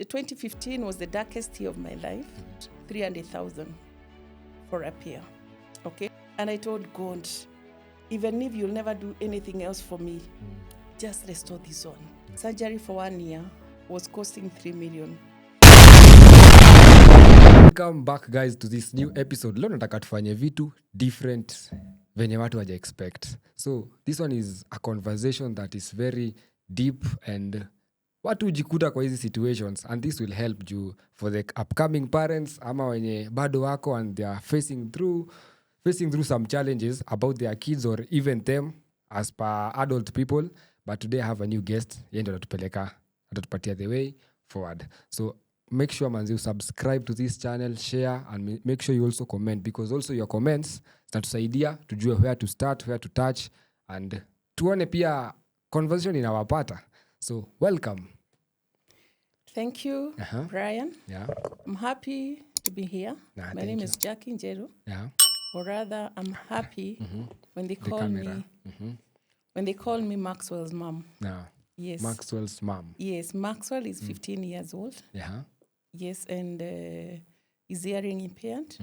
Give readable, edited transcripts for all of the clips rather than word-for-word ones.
2015 was the darkest year of my life. 300,000 for a pair. Okay. And I told God, even if you'll never do anything else for me, just restore this one. Surgery for 1 year was costing 3 million. Welcome back guys to this new episode. Leo nataka tufanye vitu different venye watu waja expect. So this one is a conversation that is very deep and watu hujikuta kwa hizi situations, and this will help you for the upcoming parents ama wenye bado wako and they are facing through some challenges about their kids or even them as per adult people. But today I have a new guest. Yeye ndo atatupatia the way forward. So make sure manzi you subscribe to this channel, share, and make sure you also comment, because also your comments zitatusaidia tujue where to start, where to touch, and tuone pia conversation inawapata. So welcome. Thank you, Brian. Yeah. I'm happy to be here. My name is Jackie NJERU. Yeah. Or rather, I'm happy when they call me when they call me Maxwell's mom. Yeah. Yes. Maxwell's mom. Yes, Maxwell is 15 years old. Yeah. Yes, and is hearing impaired.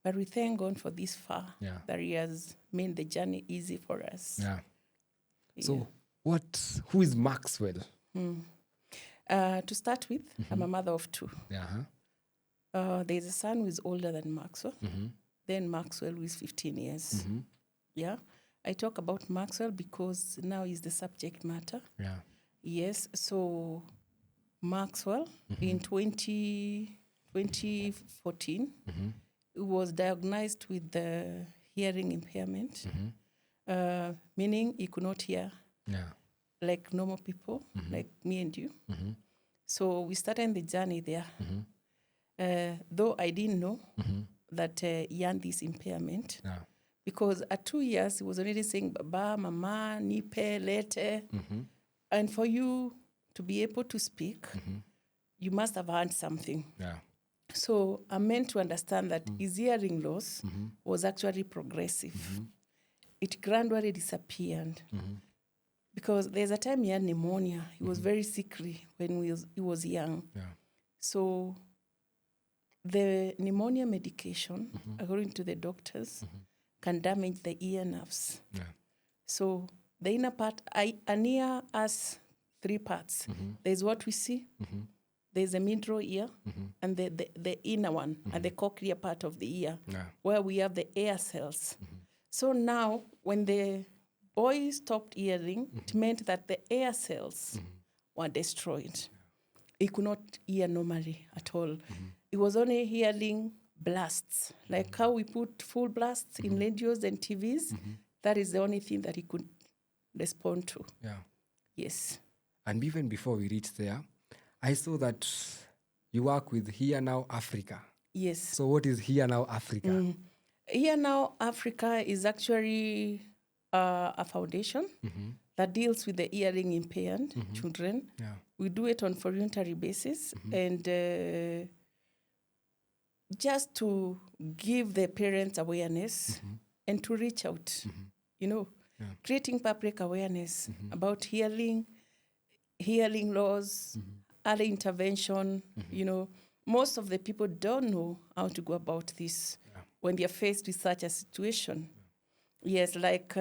But we thank God for this far. Yeah. That He has made the journey easy for us. Yeah. So who is Maxwell? To start with, I'm a mother of two. Yeah. There's a son who is older than Maxwell. Then Maxwell, who is 15 years. Yeah. I talk about Maxwell because now is the subject matter. Yeah. Yes. So Maxwell in 2014 was diagnosed with the hearing impairment, meaning he could not hear like normal people, like me and you. So we started the journey there. Though I didn't know that he had this impairment. Yeah. Because at 2 years, he was already saying, Baba, Mama, Nipe, Lete. And for you to be able to speak, you must have heard something. Yeah. So I'm meant to understand that his hearing loss was actually progressive. It gradually disappeared. Because there's a time he had pneumonia. He was very sickly when he was young. Yeah. So the pneumonia medication, according to the doctors, can damage the ear nerves. Yeah. So the inner part, an ear has 3 parts. There's what we see, there's the middle ear, and the inner one, and the cochlear part of the ear, where we have the air cells. So now, when the boy stopped hearing, it meant that the air cells were destroyed. He could not hear normally at all. He was only hearing blasts, like how we put full blasts in radios and TVs. That is the only thing that he could respond to. Yeah. Yes. And even before we reach there, I saw that you work with Here Now Africa. Yes. So what is Here Now Africa? Here Now Africa is actually a foundation that deals with the hearing impaired children. Yeah. We do it on voluntary basis, and just to give the parents awareness and to reach out, creating public awareness about hearing laws, early intervention. Most of the people don't know how to go about this when they are faced with such a situation. Yes, like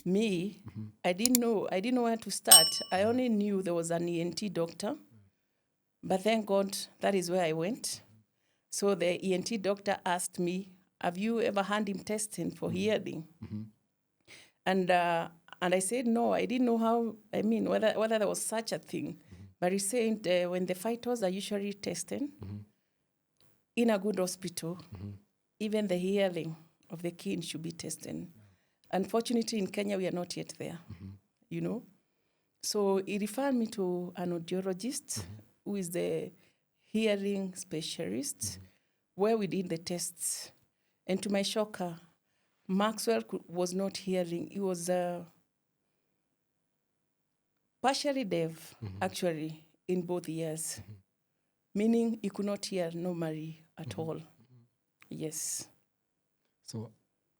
me, I didn't know where to start. I only knew there was an ENT doctor. But thank God, that is where I went. So the ENT doctor asked me, have you ever had him testing for hearing? And I said, no, I didn't know whether there was such a thing. But he said, when the fighters are usually tested in a good hospital, even the hearing of the kid should be tested. Unfortunately, in Kenya, we are not yet there, So he referred me to an audiologist, who is the hearing specialist, where we did the tests. And to my shocker, Maxwell was not hearing. He was partially deaf, actually, in both ears, meaning he could not hear normally at all. Yes. So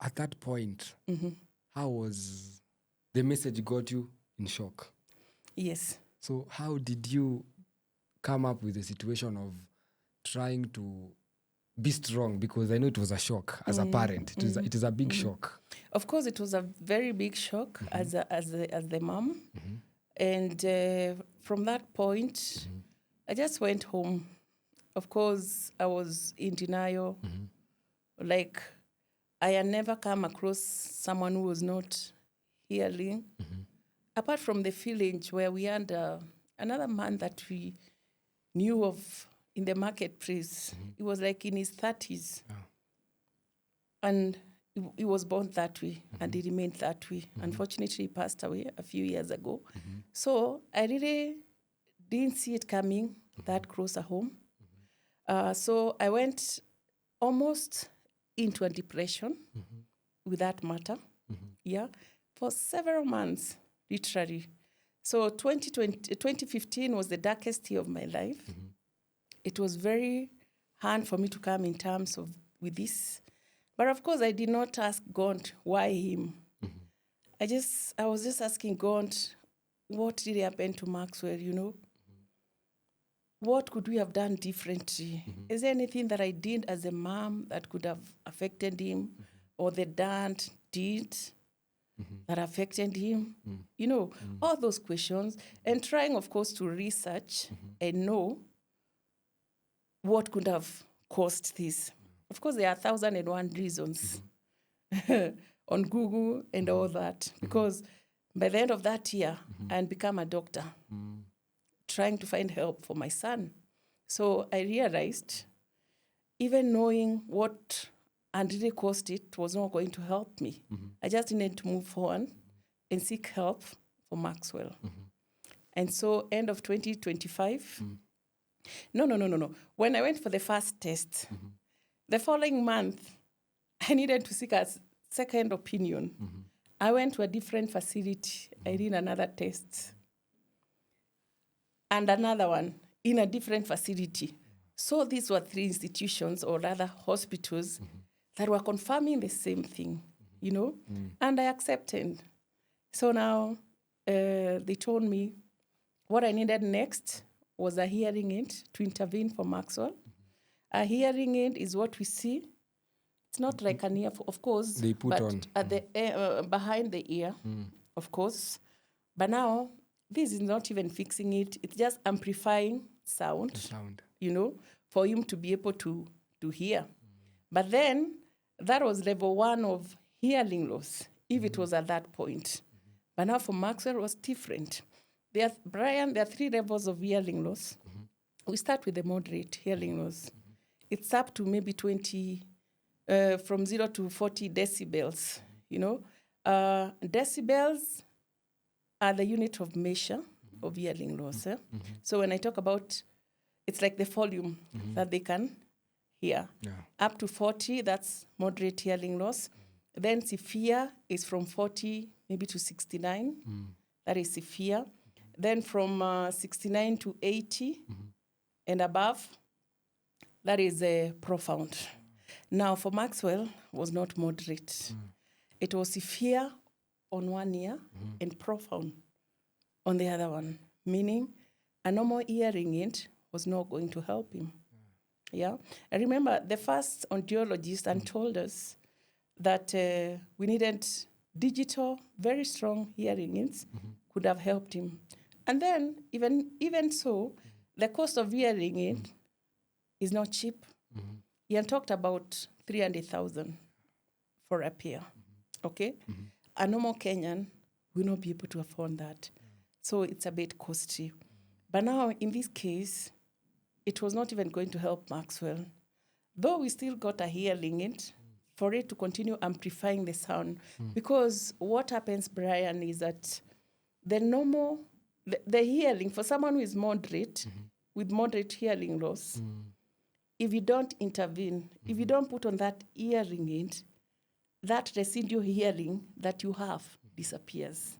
at that point, how was the message got you in shock? Yes. So how did you come up with the situation of trying to be strong? Because I know it was a shock as a parent. It is a big shock. Of course, it was a very big shock as the mom. And from that point, I just went home. Of course, I was in denial. Like, I had never come across someone who was not hearing. Apart from the village where we had another man that we knew of in the marketplace. He was like in his 30s. And he was born that way, and he remained that way. Unfortunately, he passed away a few years ago. So I really didn't see it coming that close at home. So I went almost into a depression with that matter. Yeah, for several months, literally. So 2015 was the darkest year of my life. It was very hard for me to come in terms with this. But of course, I did not ask God, why him? I was just asking God, what really happened to Maxwell, you know? What could we have done differently? Is there anything that I did as a mom that could have affected him? Or the dad did that affected him? You know, all those questions. And trying, of course, to research and know what could have caused this. Of course, there are 1,001 reasons on Google and all that. Because by the end of that year, I had become a doctor, trying to find help for my son. So I realized, even knowing what had really caused it was not going to help me. I just needed to move on and seek help for Maxwell. And so end of 2025, No. When I went for the first test, the following month, I needed to seek a second opinion. I went to a different facility. I did another test. And another one in a different facility. So these were 3 institutions, or rather hospitals, that were confirming the same thing, you know? And I accepted. So now they told me what I needed next was a hearing aid to intervene for Maxwell. A hearing aid is what we see. It's not like an ear, of course, They put but on. at the behind the ear, of course. But now, this is not even fixing it. It's just amplifying sound, you know, for him to be able to hear. But then, that was level 1 of hearing loss, if it was at that point. But now for Maxwell, it was different. Brian, there are 3 levels of hearing loss. We start with the moderate hearing loss. It's up to maybe 20, from 0 to 40 decibels, you know. Decibels are the unit of measure of hearing loss. So when I talk about, it's like the volume that they can hear. Up to 40, that's moderate hearing loss. Then severe is from 40 maybe to 69. That is severe. Then from 69 to 80 and above, that is profound. Now, for Maxwell, was not moderate. It was severe on one ear and profound on the other one, meaning a normal hearing aid was not going to help him. Yeah, I remember the first audiologist and told us that we needed digital, very strong hearing aids could have helped him. And then, even so, the cost of hearing aid is not cheap. He had talked about 300,000 for a pair, okay? A normal Kenyan will not be able to afford that. So it's a bit costly. But now, in this case, it was not even going to help Maxwell. Though we still got a hearing aid for it to continue amplifying the sound. Because what happens, Brian, is that the hearing, for someone who is moderate, with moderate hearing loss, if you don't intervene, if you don't put on that hearing aid, that residual hearing that you have disappears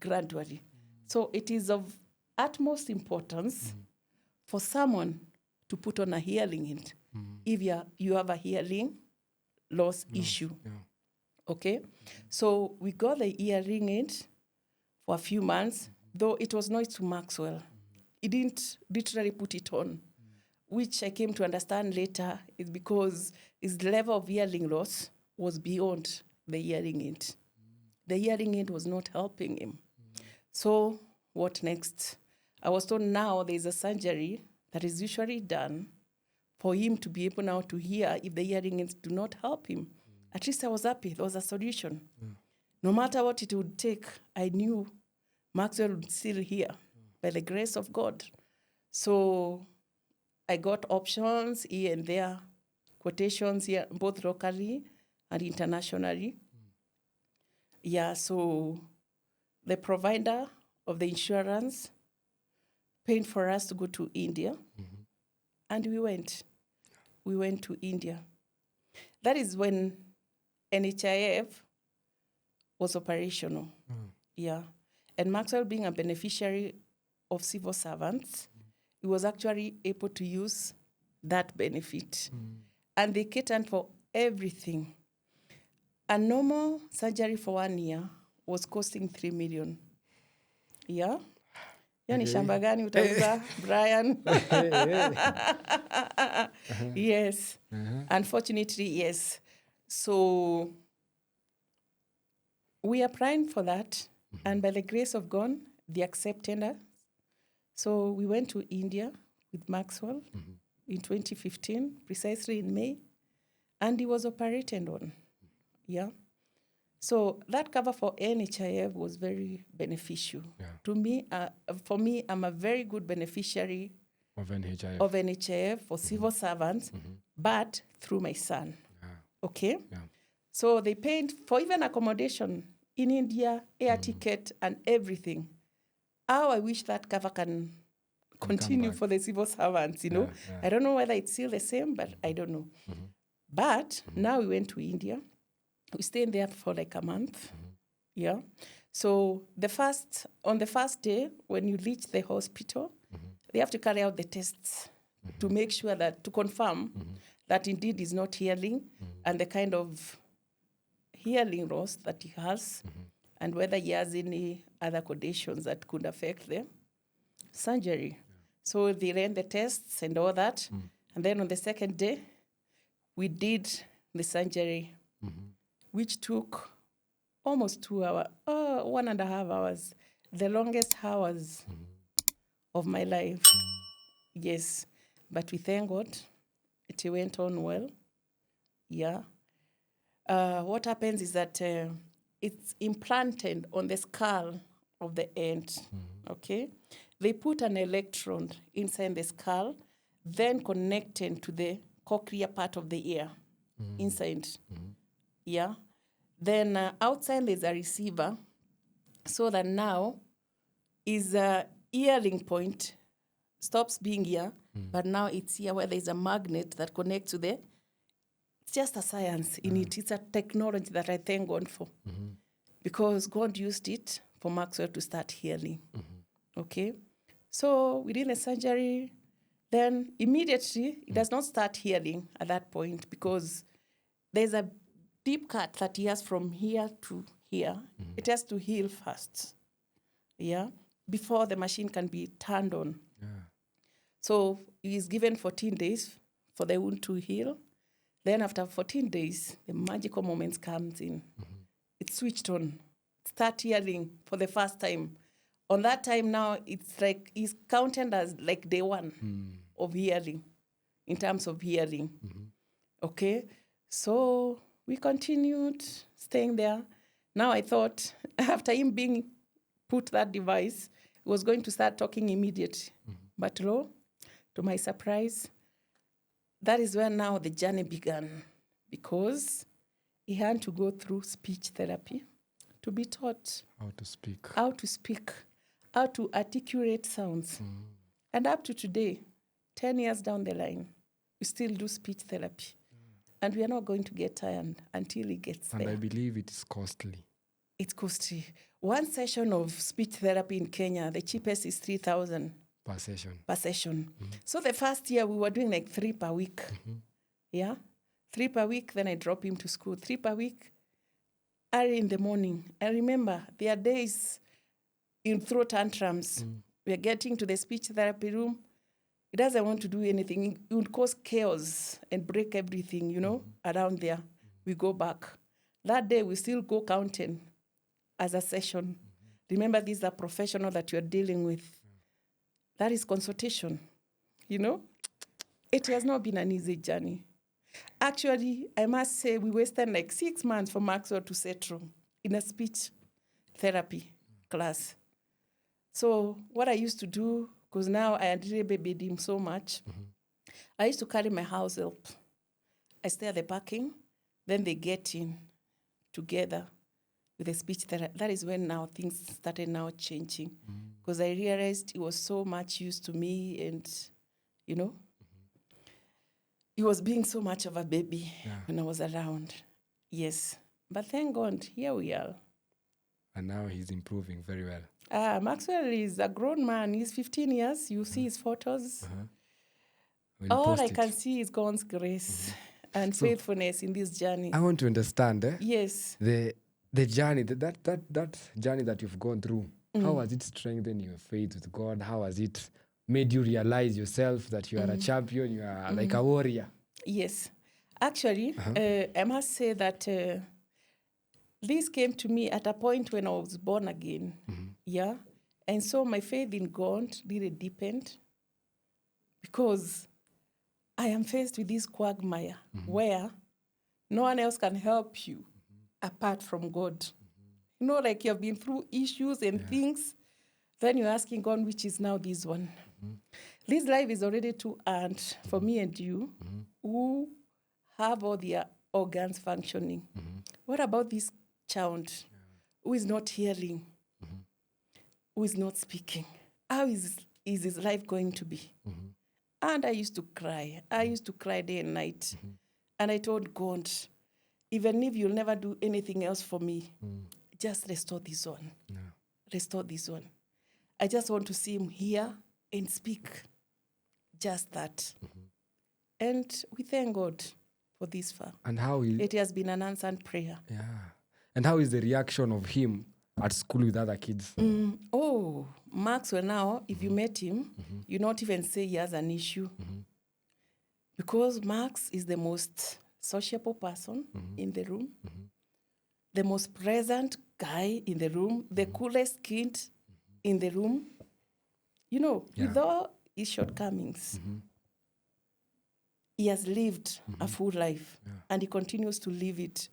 gradually. So it is of utmost importance for someone to put on a hearing aid if you have a hearing loss issue. Okay? So we got the hearing aid for a few months though it was noise to Maxwell. He didn't literally put it on, which I came to understand later is because his level of hearing loss was beyond the hearing aid. The hearing aid was not helping him. So what next? I was told now there's a surgery that is usually done for him to be able now to hear if the hearing aids do not help him. At least I was happy. There was a solution. No matter what it would take, I knew Maxwell would still hear by the grace of God. So I got options here and there, quotations here, both locally and internationally. Yeah, so the provider of the insurance paid for us to go to India, and we went. We went to India. That is when NHIF was operational. Yeah. And Maxwell, being a beneficiary of civil servants, he was actually able to use that benefit. And they catered for everything. A normal surgery for 1 year was costing 3 million. Yeah? Hiyo ni shamba gani utauza, Brian? Yes. Unfortunately, yes. So we are praying for that. And by the grace of God, they accepted us. So we went to India with Maxwell in 2015, precisely in May. And he was operated on. Yeah. So that cover for NHIF was very beneficial. To me, for me, I'm a very good beneficiary of NHIF for civil servants, but through my son. Okay? So they paid for even accommodation in India, air ticket, and everything. How I wish that cover can continue for the civil servants, you know. I don't know whether it's still the same, but I don't know. But now we went to India. We stayed there for like a month. Yeah. So on the first day, when you reach the hospital, they have to carry out the tests to make sure to confirm that indeed he's not hearing and the kind of hearing loss that he has and whether he has any other conditions that could affect the surgery. So they ran the tests and all that. And then on the second day, we did the surgery, which took almost 2 hours, 1.5 hours, the longest hours of my life. Yes, but we thank God, it went on well. Yeah. What happens is that it's implanted on the skull of the end, okay? They put an electrode inside the skull, then connected to the cochlear part of the ear, inside. Yeah. Then outside there's a receiver, so that now is a hearing point stops being here, but now it's here where there's a magnet that connects to the. It's just a science in it. It's a technology that I thank God for, because God used it for Maxwell to start hearing. Okay, so we did the surgery. Then immediately it does not start hearing at that point because there's a deep cut that he has from here to here. It has to heal first, yeah, before the machine can be turned on. So he's given 14 days for the wound to heal. Then after 14 days, the magical moments comes in. It's switched on. Start hearing for the first time. On that time now, it's like he's counted as like day one of hearing, in terms of hearing. Okay, so we continued staying there. Now I thought after him being put that device, he was going to start talking immediately. But lo, to my surprise, that is where now the journey began, because he had to go through speech therapy to be taught how to speak, how to articulate sounds. And up to today, 10 years down the line, we still do speech therapy. And we are not going to get tired until he gets there. And I believe it is costly. It's costly. One session of speech therapy in Kenya, the cheapest is 3,000 per session. So the first year we were doing like 3 per week. Yeah, 3 per week. Then I drop him to school. 3 per week, early in the morning. I remember there are days in throw tantrums. We're getting to the speech therapy room. He doesn't want to do anything. It would cause chaos and break everything, around there. We go back. That day, we still go counting as a session. Remember, these are professional that you're dealing with. That is consultation, It has not been an easy journey. Actually, I must say we wasted like 6 months for Maxwell to settle in a speech therapy class. So what I used to do, because now I had really babied him so much, I used to carry my house help. I stay at the parking, then they get in together with the speech therapy. That is when now things started now changing, because I realized he was so much used to me and, he was being so much of a baby when I was around. Yes. But thank God, here we are. And now he's improving very well. Maxwell is a grown man. He's 15 years. You see his photos. All I can see is God's grace and faithfulness in this journey. I want to understand yes, the journey, that journey that you've gone through. How has it strengthened your faith with God? How has it made you realize yourself that you are a champion, you are like a warrior? Yes. Actually, I must say that this came to me at a point when I was born again. Yeah. And so my faith in God really deepened, because I am faced with this quagmire where no one else can help you apart from God. Like you've been through issues and things, then you're asking God, which is now this one. This life is already too hard for me and you, who have all their organs functioning. What about this child who is not hearing, who is not speaking? How is his life going to be? And I used to cry. I used to cry day and night. And I told God, even if you'll never do anything else for me, just restore this one. Restore this one. I just want to see him hear and speak. Just that. And we thank God for this far. And how it has been an answered prayer. Yeah. And how is the reaction of him at school with other kids? Maxwell now, if you met him, you not even say he has an issue. Because Max is the most sociable person in the room, the most present guy in the room, the coolest kid in the room. With all his shortcomings, he has lived a full life, and he continues to live it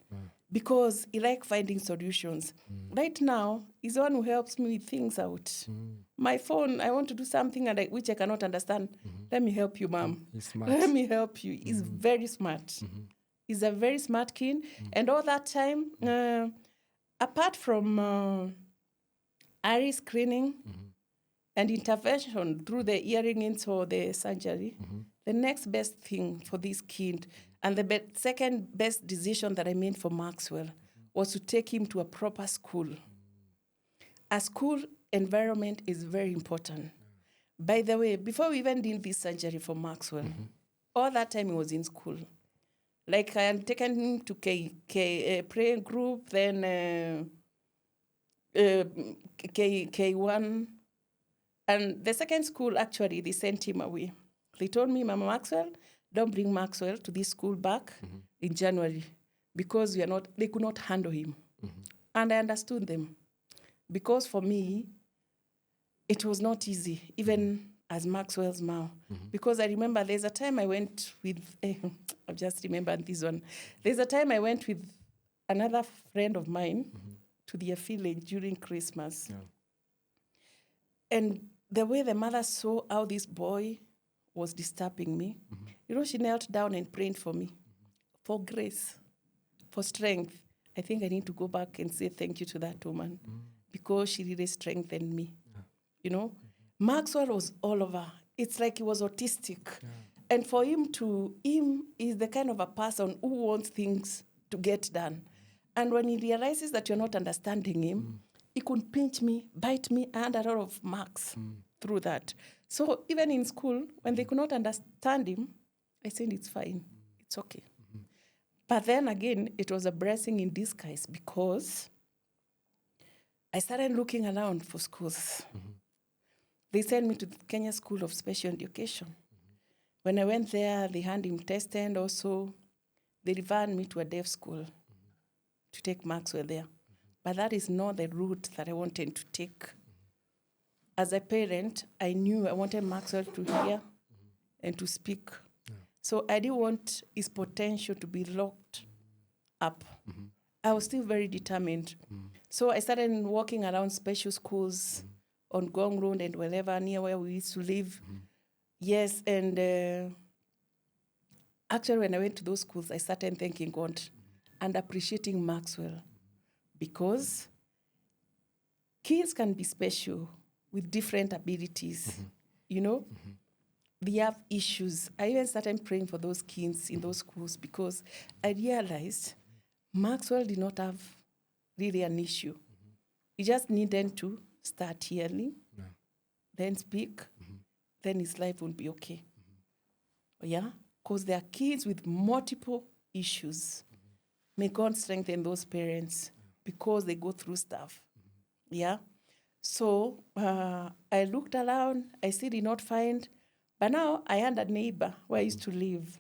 because he likes finding solutions. Right now, he's the one who helps me with things out. My phone, I want to do something which I cannot understand. Let me help you, Mom. He's smart. Let me help you. He's very smart. He's a very smart kid. And all that time, apart from eye screening and intervention through the hearing aids or the surgery, the next best thing for this kid, and the second best decision that I made for Maxwell, was to take him to a proper school. A school environment is very important. By the way, before we even did this surgery for Maxwell, all that time he was in school. Like I had taken him to prayer group, then K1. And the second school, actually, they sent him away. They told me, Mama Maxwell, don't bring Maxwell to this school back in January, because they could not handle him. And I understood them, because for me, it was not easy, even as Maxwell's mom. Because I remember there's a time I went with, I've just remembered this one. There's a time I went with another friend of mine to their village during Christmas. And the way the mother saw how this boy was disturbing me, she knelt down and prayed for me, for grace, for strength. I think I need to go back and say thank you to that woman, because she really strengthened me. Maxwell was all over. It's like he was autistic. And for him is the kind of a person who wants things to get done. And when he realizes that you're not understanding him, he could pinch me, bite me, and a lot of marks through that. So even in school, when they could not understand him, I said, it's fine. It's okay. But then again, it was a blessing in disguise, because I started looking around for schools. They sent me to the Kenya School of Special Education. When I went there, they had him tested, and also they referred me to a deaf school to take Maxwell there. But that is not the route that I wanted to take. As a parent, I knew I wanted Maxwell to hear and to speak. So I didn't want his potential to be locked up. I was still very determined. So I started walking around special schools on Gong Road and wherever near where we used to live. Yes, and actually when I went to those schools, I started thanking God and appreciating Maxwell, because kids can be special with different abilities, you know? They have issues. I even started praying for those kids in those schools, because I realized Maxwell did not have really an issue. He just needed to start hearing, then speak, then his life will be okay. Yeah? Because there are kids with multiple issues. May God strengthen those parents because they go through stuff. Yeah? So I looked around, I still did not find, but now I had a neighbor where I used to live.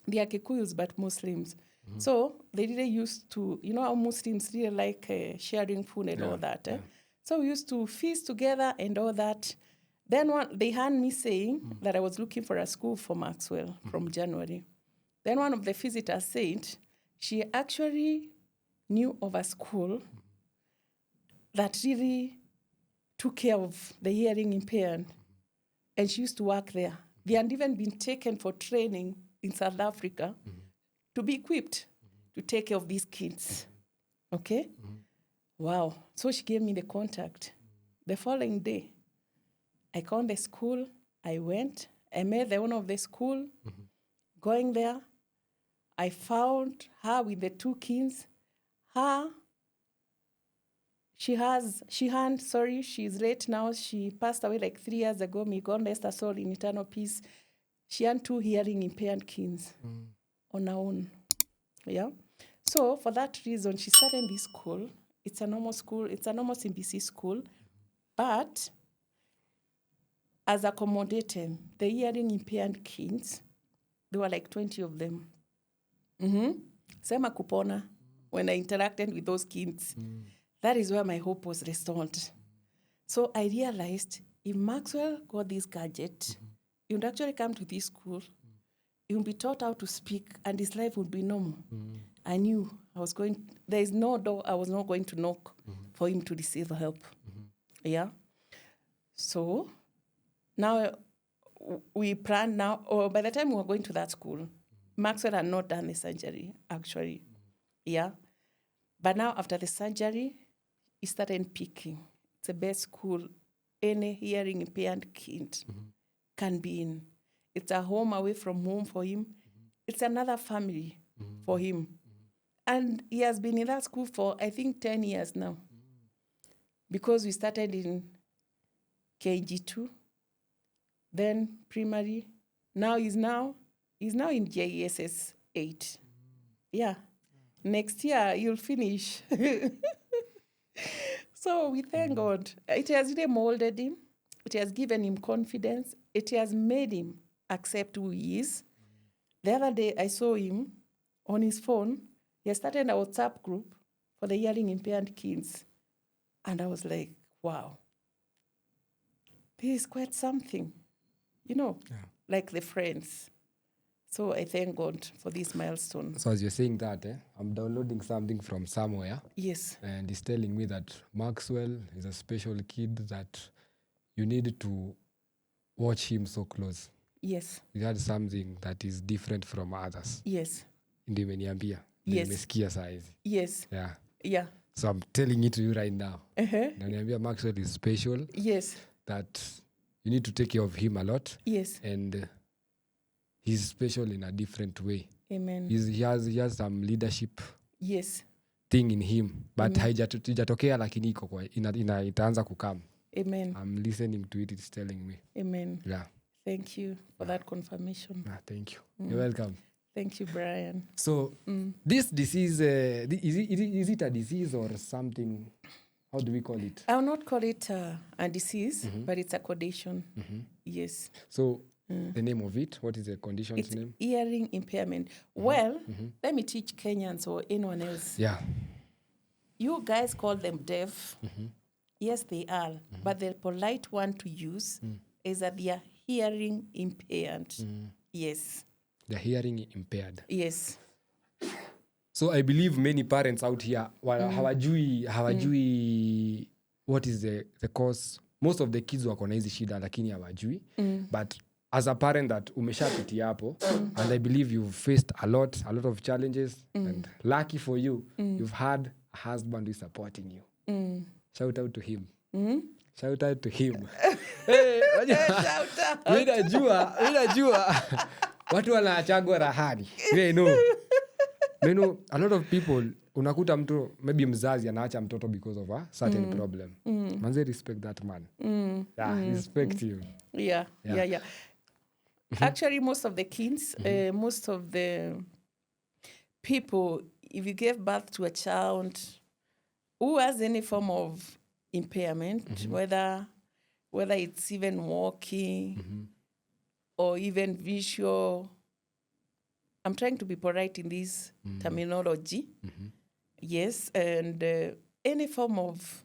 They are Kikuyus, but Muslims. So they really used to, you know how Muslims really like sharing food and all that. So we used to feast together and all that. Then they had me saying that I was looking for a school for Maxwell from January. Then one of the visitors said she actually knew of a school that really took care of the hearing impaired, and she used to work there. They had even been taken for training in South Africa to be equipped to take care of these kids. Okay? Wow. So she gave me the contact. The following day, I called the school. I went. I met the owner of the school. Going there, I found her with the two kids. She's late now. She passed away like 3 years ago. May God rest her soul in eternal peace. She had 2 hearing impaired kids on her own. Yeah. So for that reason, she started this school. It's a normal school. It's a normal CBC school. But as accommodating the hearing impaired kids, there were like 20 of them. Sema kupona, when I interacted with those kids, that is where my hope was restored. So I realized if Maxwell got this gadget, he would actually come to this school, he would be taught how to speak, and his life would be normal. I knew there is no door I was not going to knock for him to receive help. Yeah. So now we plan now, or by the time we were going to that school, Maxwell had not done the surgery, actually. Yeah. But now after the surgery, he started picking. It's the best school any hearing impaired kid can be in. It's a home away from home for him. It's another family for him. And he has been in that school for, I think, 10 years now. Because we started in KG2, then primary. Now he's now in JESS 8. Yeah. Next year, you'll finish. So we thank God. It has really molded him. It has given him confidence. It has made him accept who he is. The other day, I saw him on his phone. He has started a WhatsApp group for the hearing impaired kids. And I was like, wow, this is quite something, like the friends. So I thank God for this milestone. So as you're saying that, I'm downloading something from somewhere. Yes. And it's telling me that Maxwell is a special kid that you need to watch him so close. Yes. He had something that is different from others. Yes. Ndio imeniambia. Yes. Nimesikia saa hizi. Yes. Yeah. Yeah. So I'm telling it to you right now. Naniambia Maxwell is special. Yes. That you need to take care of him a lot. Yes. And he's special in a different way. Amen. He has some leadership. Yes. Thing in him, but haijatokea lakini itaanza kukam. Amen. I'm listening to it, it's telling me. Amen. Yeah. Thank you for that confirmation. Thank you. You're welcome. Thank you, Brian. So this disease, is it a disease or something, How do we call it? I will not call it a disease, but it's a condition. Yes. So the name of it, what is the condition's It's name? hearing impairment. Well, let me teach Kenyans or anyone else. Yeah. You guys call them deaf. Yes, they are. But the polite one to use is that they are hearing impaired. Yes. They're hearing impaired. Yes. So I believe many parents out here hawajui what is the cause. Most of the kids wako na hizi shida lakini hawajui. But as a parent that umeshapitia hapo, and I believe you've faced a lot of challenges, and lucky for you, you've had a husband who's supporting you. Shout out to him. Shout out to him. Hey, Shout out. Mimi najua watu wanaachagwa rahani. You know a lot of people unakuta mtu maybe mzazi anaacha mtoto because of a certain problem. Manze respect that man. Respect him. Yeah. Actually, most of the kids, most of the people, if you gave birth to a child who has any form of impairment, whether it's even walking or even visual, I'm trying to be polite in this terminology. Yes, and any form of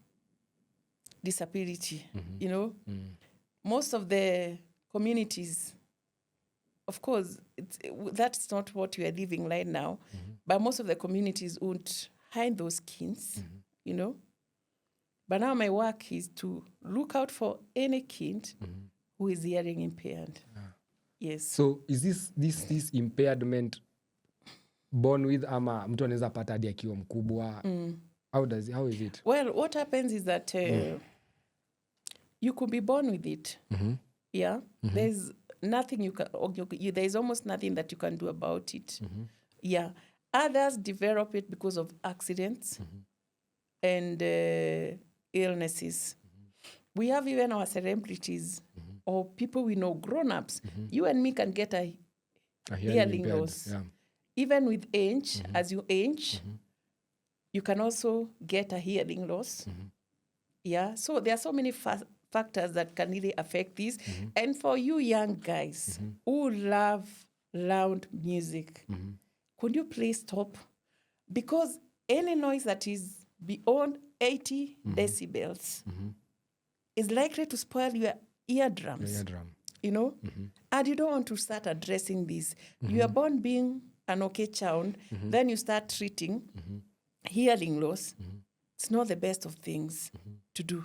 disability, most of the communities, of course, that's not what we are living right now, but most of the communities won't hide those kids, But now my work is to look out for any kid who is hearing impaired. Yes. So is this impairment born with ama mtu anaweza pata hadi akiwa mkubwa? How is it? Well, what happens is that you could be born with it. Yeah. There's nothing you can, there's almost nothing that you can do about it. Yeah. Others develop it because of accidents and illnesses. We have even our celebrities or people we know, grown-ups. You and me can get a hearing loss. Yeah. Even with age, as you age, you can also get a hearing loss. Yeah, so there are so many factors that can really affect this. And for you young guys who love loud music, could you please stop? Because any noise that is beyond 80 decibels is likely to spoil your eardrums. And you don't want to start addressing this. You are born being an okay child, then you start treating hearing loss. It's not the best of things to do.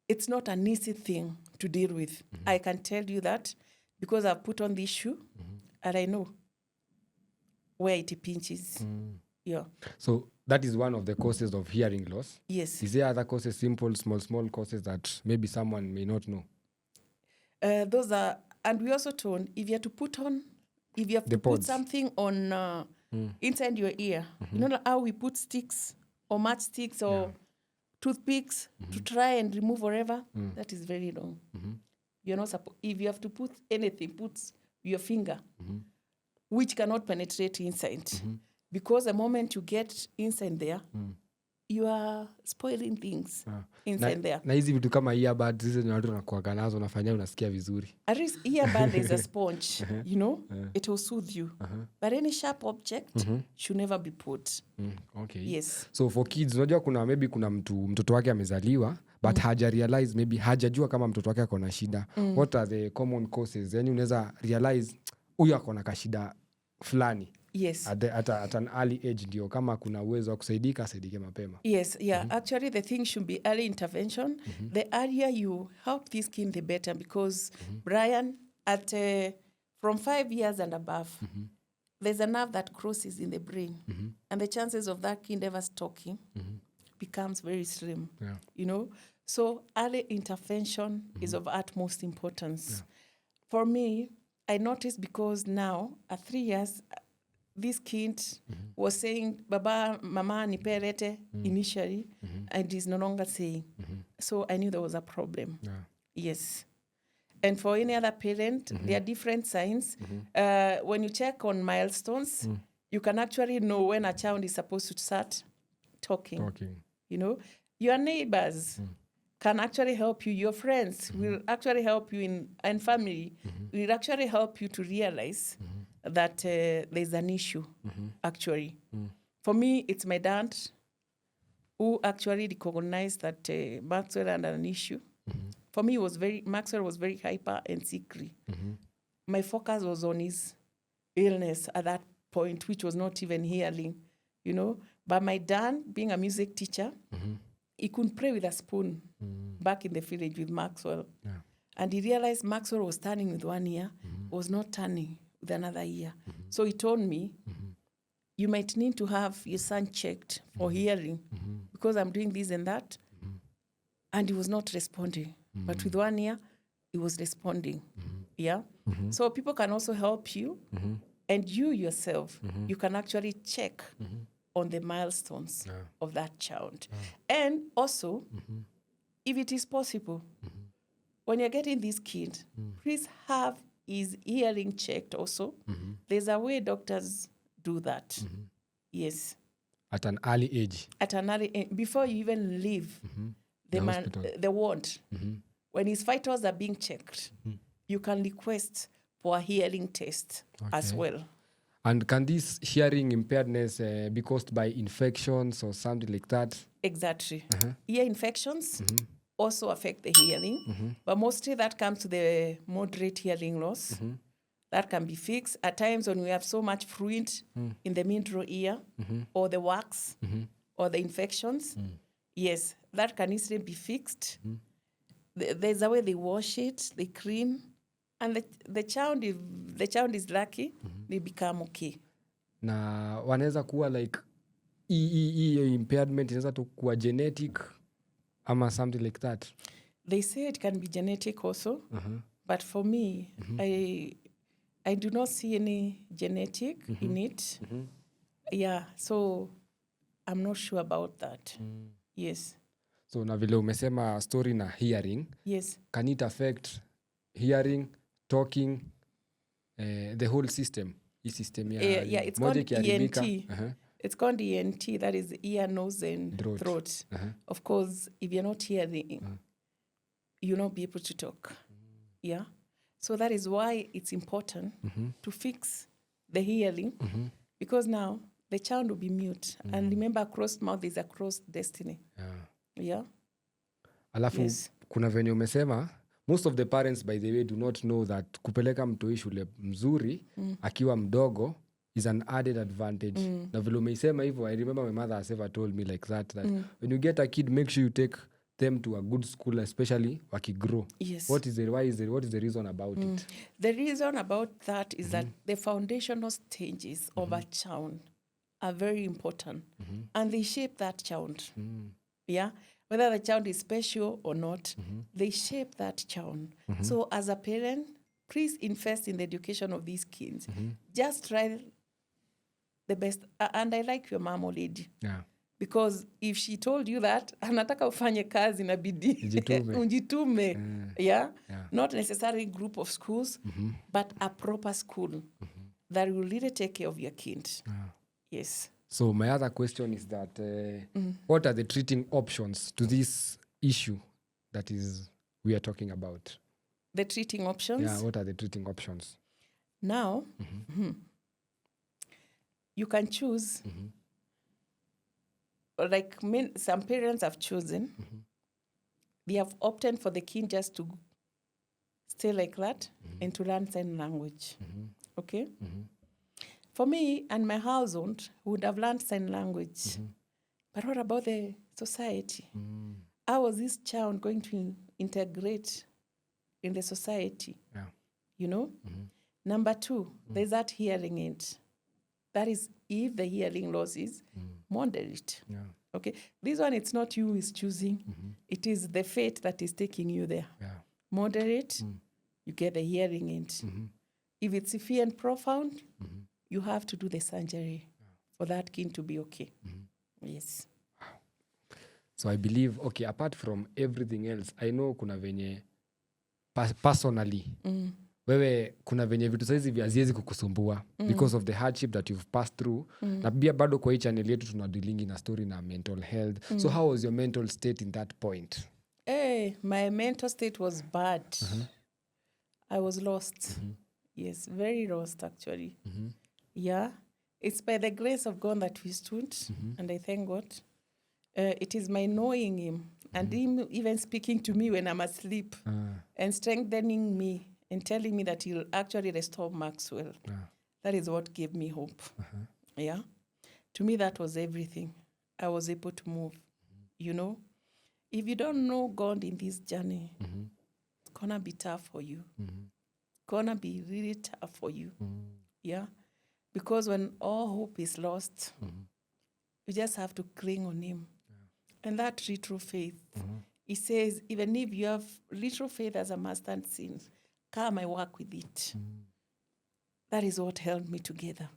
It's not an easy thing to deal with. I can tell you that because I've put on this shoe and I know where it pinches. Yeah. So that is one of the causes of hearing loss. Yes. Is there other causes, simple, small causes that maybe someone may not know? Those are, and we also told, if you have to put something on inside your ear, you know how we put sticks or matchsticks or toothpicks to try and remove whatever? That is very wrong. You're not if you have to put anything, put your finger, which cannot penetrate inside. Because the moment you get inside there, you are spoiling things inside there. Na hizi vitu kama earbuds hizo ni watu wanakuaga nazo unafanya unasikia vizuri. At least earbud is a sponge, it will soothe you. But any sharp object should never be put. Okay. Yes. So for kids, unajua kuna mtoto wake amezaliwa but haja realize, maybe hajajua kama mtoto wake ako na shida. What are the common causes? Yani unaweza realize huyu ako na kashida fulani. Yes. At an early age ndio kama kuna uwezo wa kusaidika asaidike mapema. Yes, yeah. Actually, the thing should be early intervention. The earlier you help this kid, the better. Because, Brian, at from 5 years and above, there's a nerve that crosses in the brain. And the chances of that kid ever talking becomes very slim. Yeah. So early intervention is of utmost importance. Yeah. For me, I noticed because now, at 3 years, this kid was saying, Baba, Mama, niperete initially, and is no longer saying. So I knew there was a problem. Yeah. Yes. And for any other parent, there are different signs. When you check on milestones, you can actually know when a child is supposed to start talking. Your neighbors can actually help you. Your friends will actually help you and family will actually help you to realize that there's an issue, actually. For me, it's my dad who actually recognized that Maxwell had an issue. For me, Maxwell was very hyper and sickly. My focus was on his illness at that point, which was not even hearing, you know. But my dad, being a music teacher, he couldn't play with a spoon back in the village with Maxwell. Yeah. And he realized Maxwell was turning with one ear, was not turning with another ear. So he told me, you might need to have your son checked for hearing because I'm doing this and that. And he was not responding. But with one ear, he was responding. Yeah? So people can also help you. And you yourself, you can actually check on the milestones of that child. And also, if it is possible, when you're getting this kid, please have his hearing checked also. There's a way doctors do that. Yes. At an early age. At an early age, before you even leave the ward. When his vitals are being checked, you can request for a hearing test as well. And can this hearing impairedness be caused by infections or something like that? Exactly. Ear infections also affect the hearing, but mostly that comes to the moderate hearing loss. That can be fixed. At times when we have so much fluid in the middle ear or the wax or the infections, yes, that can easily be fixed. There's a way they wash it, they clean, and the child, if the child is lucky, they become okay. Na wanaweza kuwa like hii impairment inaweza tu kuwa genetic ama something like that. They say it can be genetic also, but for me, I do not see any genetic in it. Yeah, so I'm not sure about that. Yes. So na vile umesema story na hearing, yes, can it affect hearing, talking, the whole system? Yeah, it's called ENT. It's called ENT, that is ear, nose, and throat. Of course, if you're not hearing, you'll not be able to talk. Yeah. So that is why it's important to fix the hearing, because now the child will be mute. And remember, closed mouth is a closed destiny. Yeah. Alafu, kuna venye umesema, most of the parents, by the way, do not know that kupeleka mtoi shule mzuri, akiwa mdogo, is an added advantage. Na vile umeisema hivyo, I remember my mother has ever told me like that when you get a kid, make sure you take them to a good school, especially wakigrow. Yes. What is the reason about it? The reason about that is that the foundational stages of a child are very important, and they shape that child. Yeah, whether the child is special or not, they shape that child. So as a parent, please invest in the education of these kids. Just try the best. And I like your mom already. Yeah. Because if she told you that, anataka ufanye kazi na bidii, unjitume. Yeah? Not necessarily group of schools, but a proper school that will really take care of your kid. Yes. So my other question is that what are the treating options to this issue that is we are talking about? The treating options? Yeah, what are the treating options? Now, you can choose, like some parents have chosen, they have opted for the kid just to stay like that and to learn sign language. Okay? For me and my household, would have learned sign language. But what about the society? How was this child going to integrate in the society? Yeah. You know? Number 2, there's that hearing aid. That is, if the hearing loss is moderate. Yeah. Okay? This one, it's not you who is choosing. It is the fate that is taking you there. Yeah. Moderate, you get the hearing aid. If it's severe and profound, you have to do the surgery for that kid to be okay. Yes. So I believe, okay, apart from everything else, I know kuna venye personally, wewe kuna venye vitu saizi haziwezi kukusumbua because of the hardship that you've passed through. Na pia bado kwa hii channel yetu tunadilingi na story na mental health. So how was your mental state in that point? My mental state was bad. I was lost. Yes, very lost actually. Yeah, it's by the grace of God that we stood, and I thank God. It is my knowing him and him even speaking to me when I'm asleep and strengthening me and telling me that he'll actually restore Maxwell. That is what gave me hope. Yeah. To me, that was everything. I was able to move. You know, if you don't know God in this journey, it's gonna be tough for you. Gonna be really tough for you. Yeah. Because when all hope is lost, you just have to cling on him. And that little faith, he says, even if you have little faith as a mustard seed, come, I work with it. That is what held me together.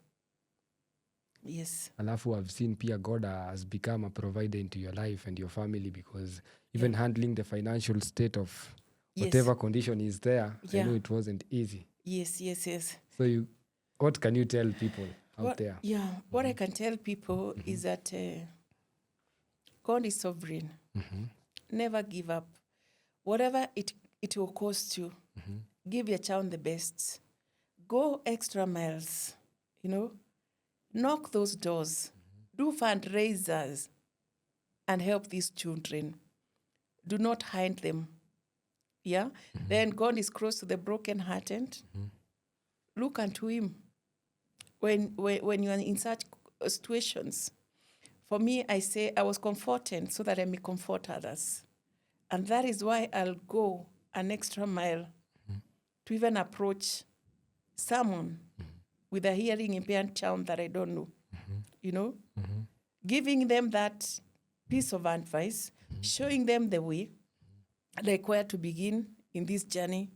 Yes. Alafu I've seen pia God has become a provider into your life and your family, because even handling the financial state of whatever condition is there, I know it wasn't easy. Yes. So what can you tell people out there? Yeah, what I can tell people is that God is sovereign. Never give up. Whatever it will cost you, give your child the best. Go extra miles, you know. Knock those doors. Do fundraisers and help these children. Do not hide them. Yeah? Then God is close to the brokenhearted. Look unto him. When you are in such situations, for me, I say I was comforted so that I may comfort others. And that is why I'll go an extra mile to even approach someone with a hearing impaired child that I don't know, you know, giving them that piece of advice, showing them the way, like where to begin in this journey,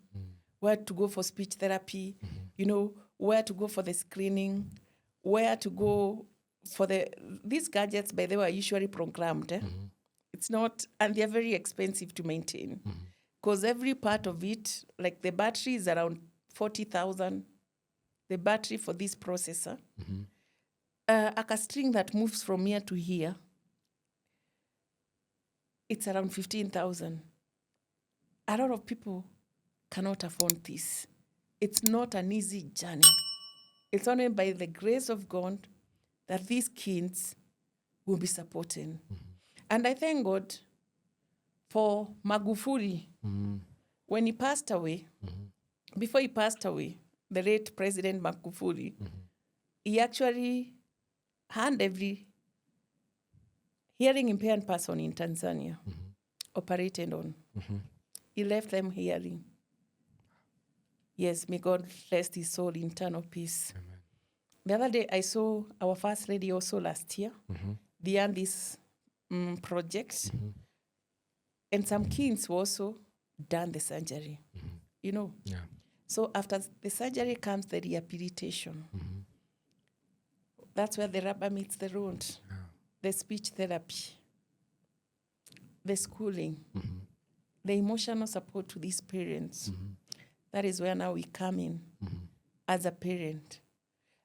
where to go for speech therapy, you know, where to go for the screening, where to go for these gadgets, by the way, are usually programmed. It's not, and they're very expensive to maintain, because every part of it, like the battery is around 40,000. The battery for this processor, a string that moves from here to here, it's around 15,000. A lot of people cannot afford this. It's not an easy journey. It's only by the grace of God that these kids will be supported. And I thank God for Magufuli. When he passed away, before he passed away, the late President Magufuli, he actually had every hearing impaired person in Tanzania operated on. He left them hearing. Yes, may God rest his soul in eternal peace. Amen. The other day, I saw our first lady also last year. They had this project. And some kids also done the surgery, you know. Yeah. So after the surgery comes the rehabilitation. That's where the rubber meets the road. Yeah. The speech therapy, the schooling, the emotional support to these parents. That is where now we come in as a parent.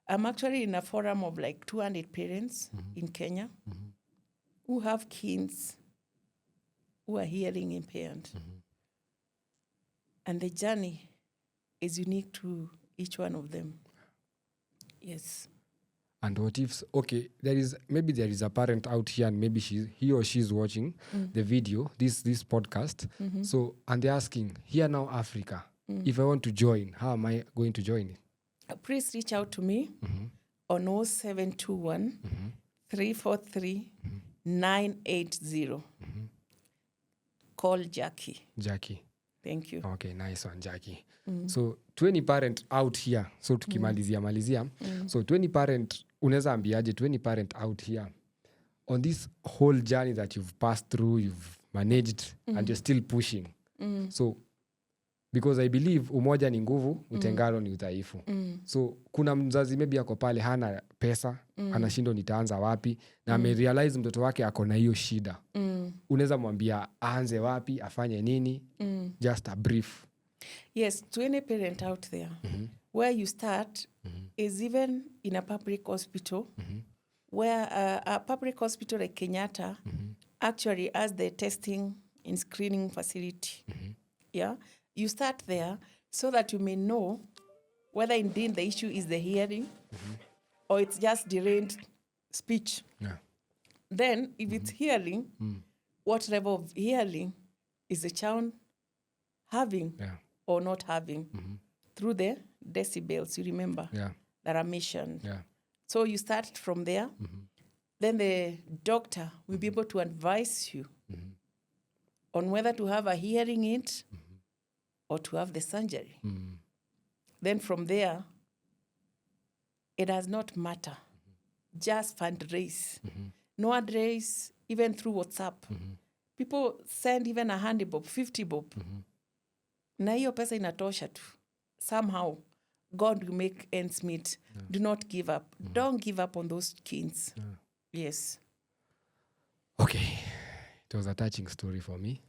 I'm actually in a forum of like 200 parents in Kenya who have kids who are hearing impaired. And the journey is unique to each one of them. Yes. And what if, okay, there is a parent out here and maybe he or she's watching the video, this podcast. So, and they're asking, here now Africa, if I want to join, how am I going to join it? Please reach out to me on 0721 343 980. Call Jackie. Jackie. Thank you. Okay, nice one, Jackie. So, to any parent out here, so tukimalizia. So, to any parent, unaweza ambiaje, to any parent out here, on this whole journey that you've passed through, you've managed, and you're still pushing. So, because I believe umoja ni nguvu, utengano ni udhaifu. So, kuna mzazi maybe ako pale hana pesa, anashindwa nitaanza wapi, na amerealize mtoto wake ako na hiyo shida. Unaweza mwambia aanze wapi, afanye nini? Just a brief. Yes, to any parent out there, where you start is even in a public hospital, where a public hospital like Kenyatta actually has the testing and screening facility. Yeah, you start there so that you may know whether indeed the issue is the hearing or it's just delayed speech. Yeah. Then, if it's hearing, what level of hearing is the child having or not having through the decibels, you remember, that are mentioned. Yeah. So you start from there. Then the doctor will be able to advise you on whether to have a hearing aid or to have the surgery. Then from there, it does not matter. Just fundraise. No address, even through WhatsApp. People send even 100 bob, 50 bob. Na hiyo pesa inatosha tu. Somehow, God will make ends meet. Do not give up. Don't give up on those kids. Yes. Okay. It was a touching story for me.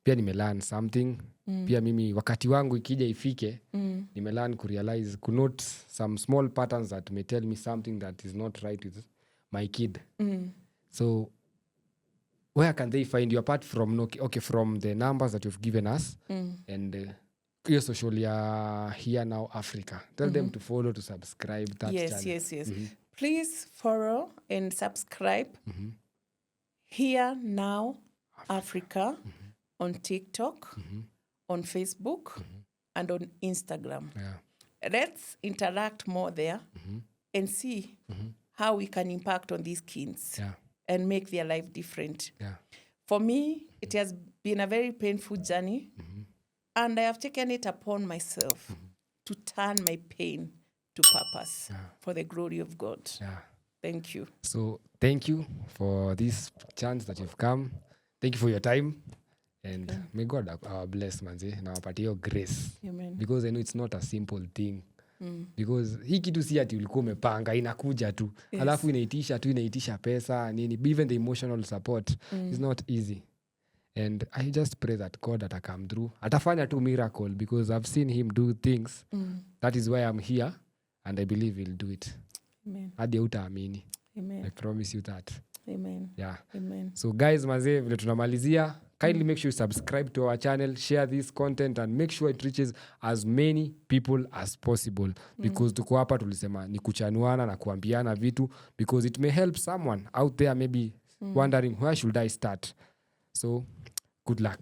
Pia nimelearn something. Pia mimi wakati wangu ikija ifike, nimelearn kurealize, kunote some small patterns that may tell me something that is not right with my kid. So where can they find you apart from from the numbers that you've given us and your social Here Now Africa? Tell them to follow, to subscribe that channel. Yes. Please follow and subscribe Here Now Africa on TikTok, on Facebook, and on Instagram. Let's interact more there and see how we can impact on these kids and make their life different. For me, it has been a very painful journey, and I have taken it upon myself to turn my pain to purpose for the glory of God. Thank you. So thank you for this chance that you've come. Thank you for your time. And may God bless, manze, na wapatie your grace. Amen. Because I know it's not a simple thing. Because hii kitu si ati ulikuwa umepanga, inakuja tu. Halafu inaitisha pesa, nini. Even the emotional support is not easy. And I just pray that God ata come through. Atafanya tu miracle because I've seen him do things. That is why I'm here and I believe he'll do it. Amen. Hadi hautaamini. Amen. I promise you that. Amen. Yeah. Amen. So guys, mazee, vile tunamalizia, kindly make sure you subscribe to our channel, share this content and make sure it reaches as many people as possible. Because tuko hapa tulisema ni kuchanuana na kuambiana vitu because it may help someone out there maybe wondering where should I start. So good luck.